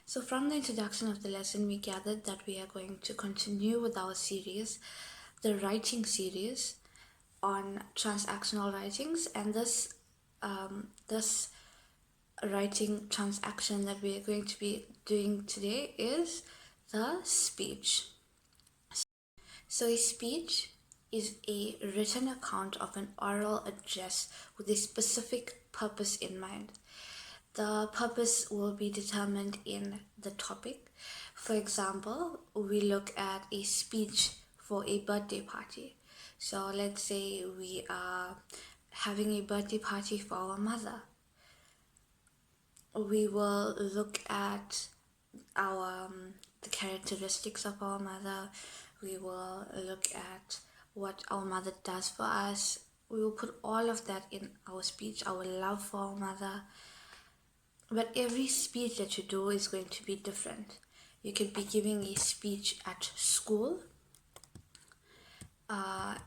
So, from the introduction of the lesson, we gathered that we are going to continue with our series, the writing series on transactional writings, and this writing transaction that we are going to be doing today is the speech. So, a speech is a written account of an oral address with a specific purpose in mind. The purpose will be determined in the topic. For example, we look at a speech for a birthday party. So let's say we are having a birthday party for our mother. We will look at the characteristics of our mother. We will look at what our mother does for us. We will put all of that in our speech, our love for our mother. But every speech that you do is going to be different. You could be giving a speech at school, and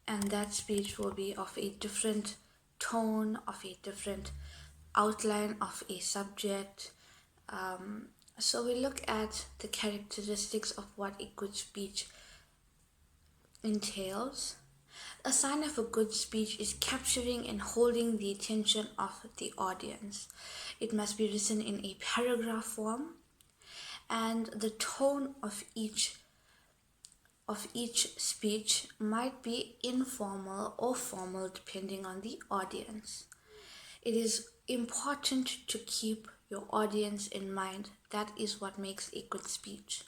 that speech will be of a different tone, of a different outline of a subject. So we look at the characteristics of what a good speech entails. A sign of a good speech is capturing and holding the attention of the audience. It must be written in a paragraph form, and the tone of each speech might be informal or formal depending on the audience. It is important to keep your audience in mind. That is what makes a good speech.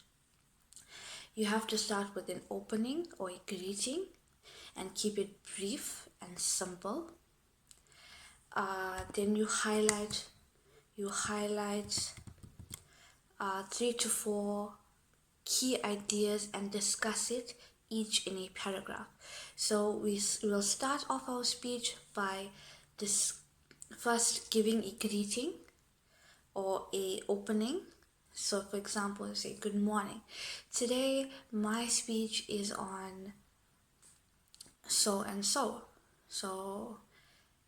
You have to start with an opening or a greeting and keep it brief and simple. Then you highlight 3 to 4 key ideas and discuss it each in a paragraph. So we will start off our speech by first giving a greeting or a opening. So for example, say good morning. Today my speech is on so and so. So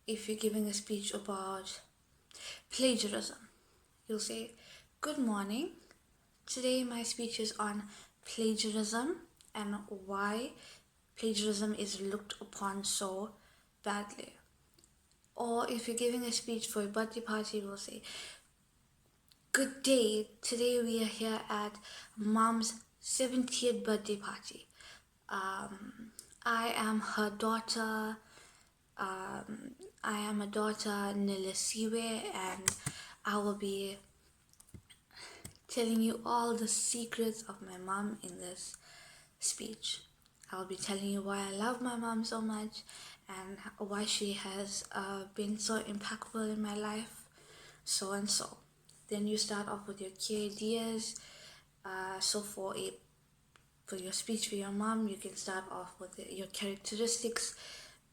if you're giving a speech about plagiarism, you'll say good morning. Today my speech is on plagiarism and why plagiarism is looked upon so badly. Or if you're giving a speech for a birthday party, we'll say, good day, today we are here at Mom's 70th birthday party. I am her daughter. I am a daughter, Nilesiwe, and I will be telling you all the secrets of my mom in this speech. I'll be telling you why I love my mom so much and why she has been so impactful in my life, so and so. Then you start off with your key ideas. So for your speech for your mom, you can start off with your characteristics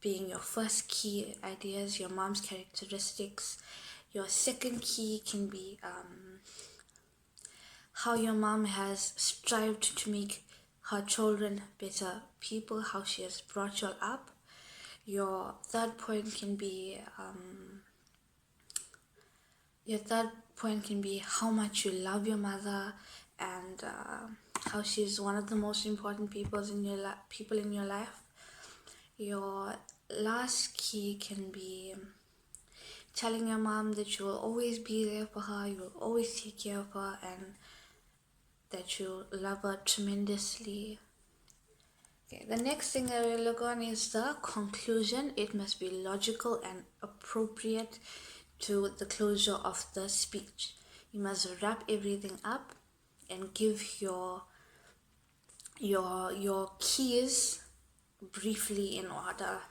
being your first key ideas, your mom's characteristics. Your second key can be how your mom has strived to make her children better people, how she has brought you all up. Your third point can be how much you love your mother and how she's one of the most important people in your life. Your last key can be telling your mom that you will always be there for her, you will always take care of her, and that you love her tremendously. Okay, the next thing that we look on is the conclusion. It must be logical and appropriate to the closure of the speech. You must wrap everything up and give your keys briefly in order.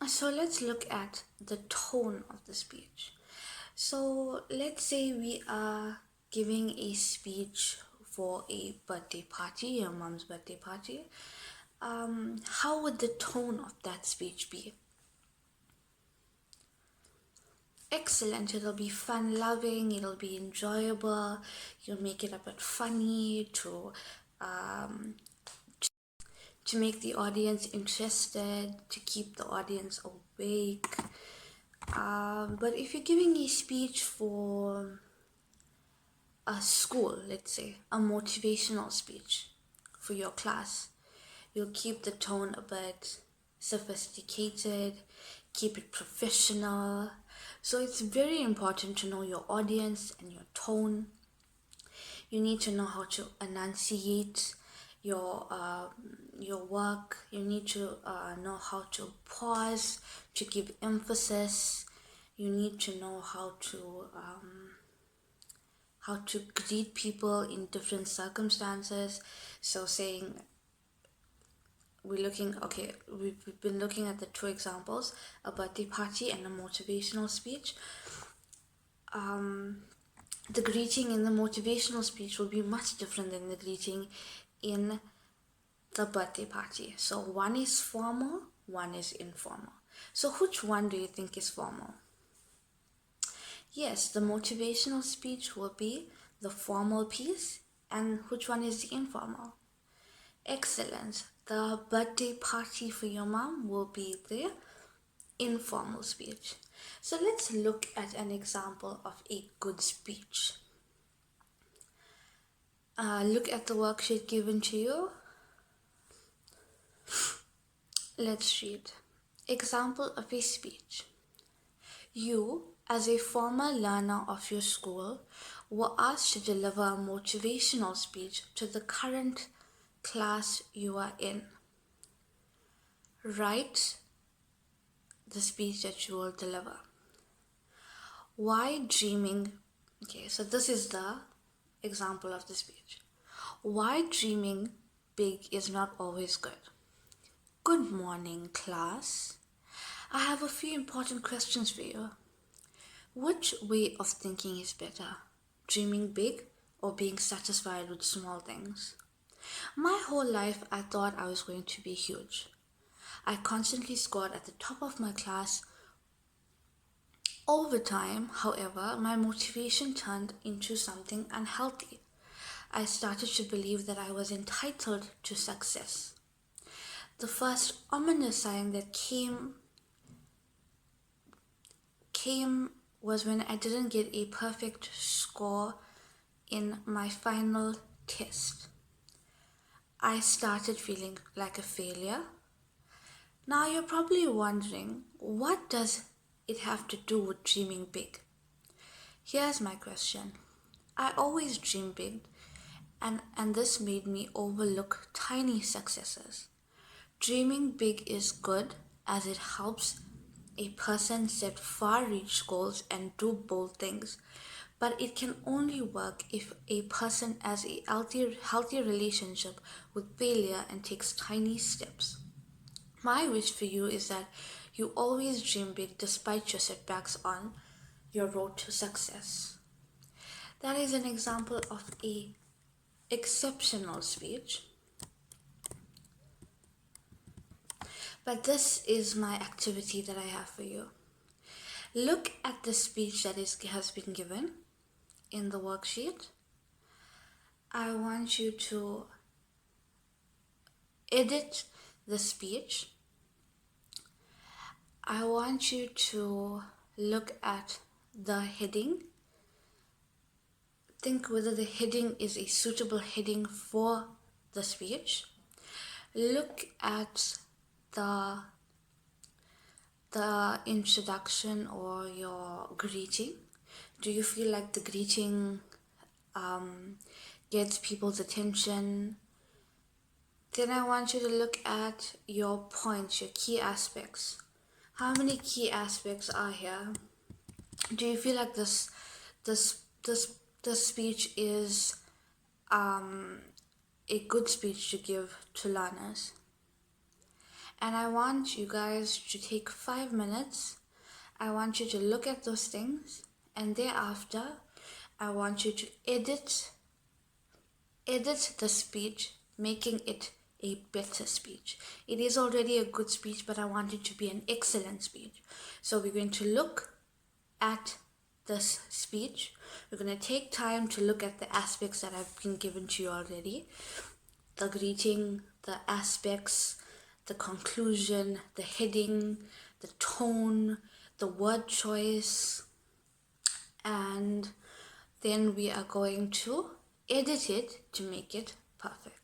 So let's look at the tone of the speech. So let's say we are giving a speech for a birthday party, your mom's birthday party. How would the tone of that speech be? Excellent. It'll be fun-loving, it'll be enjoyable, you'll make it a bit funny to make the audience interested, to keep the audience awake. But if you're giving a speech for a school, let's say, a motivational speech for your class, you'll keep the tone a bit sophisticated, keep it professional. So it's very important to know your audience and your tone. You need to know how to enunciate your work. You need to know how to pause to give emphasis. You need to know how to greet people in different circumstances. So saying, we've been looking at the two examples, a birthday party and a motivational speech. The greeting in the motivational speech will be much different than the greeting in the birthday party. So one is formal, one is informal. So which one do you think is formal? Yes, the motivational speech will be the formal piece, and which one is the informal? Excellent. The birthday party for your mom will be the informal speech. So let's look at an example of a good speech. Look at the worksheet given to you. Let's read. Example of a speech. You, as a former learner of your school, were asked to deliver a motivational speech to the current class you are in. Write the speech that you will deliver. Why dreaming? Okay, so this is the example of the speech. Why dreaming big is not always good. Good morning, class. I have a few important questions for you. Which way of thinking is better? Dreaming big or being satisfied with small things? My whole life I thought I was going to be huge. I constantly scored at the top of my class. Over time, however, my motivation turned into something unhealthy. I started to believe that I was entitled to success. The first ominous sign that came was when I didn't get a perfect score in my final test. I started feeling like a failure. Now you're probably wondering, what does it have to do with dreaming big? Here's my question. I always dream big, and this made me overlook tiny successes. Dreaming big is good as it helps a person set far-reach goals and do bold things, but it can only work if a person has a healthy relationship with failure and takes tiny steps. My wish for you is that you always dream big despite your setbacks on your road to success. That is an example of a exceptional speech. But this is my activity that I have for you. Look at the speech that has been given in the worksheet. I want you to edit the speech. I want you to look at the heading. Think whether the heading is a suitable heading for the speech. Look at the introduction or your greeting. Do you feel like the greeting gets people's attention? Then I want you to look at your points, your key aspects. How many key aspects are here? Do you feel like this speech is a good speech to give to learners? And I want you guys to take 5 minutes. I want you to look at those things, and thereafter I want you to edit the speech, making it a better speech. It is already a good speech, but I want it to be an excellent speech. So we're going to look at this speech. We're going to take time to look at the aspects that have been given to you already. The greeting, the aspects, the conclusion, the heading, the tone, the word choice, and Then we are going to edit it to make it perfect.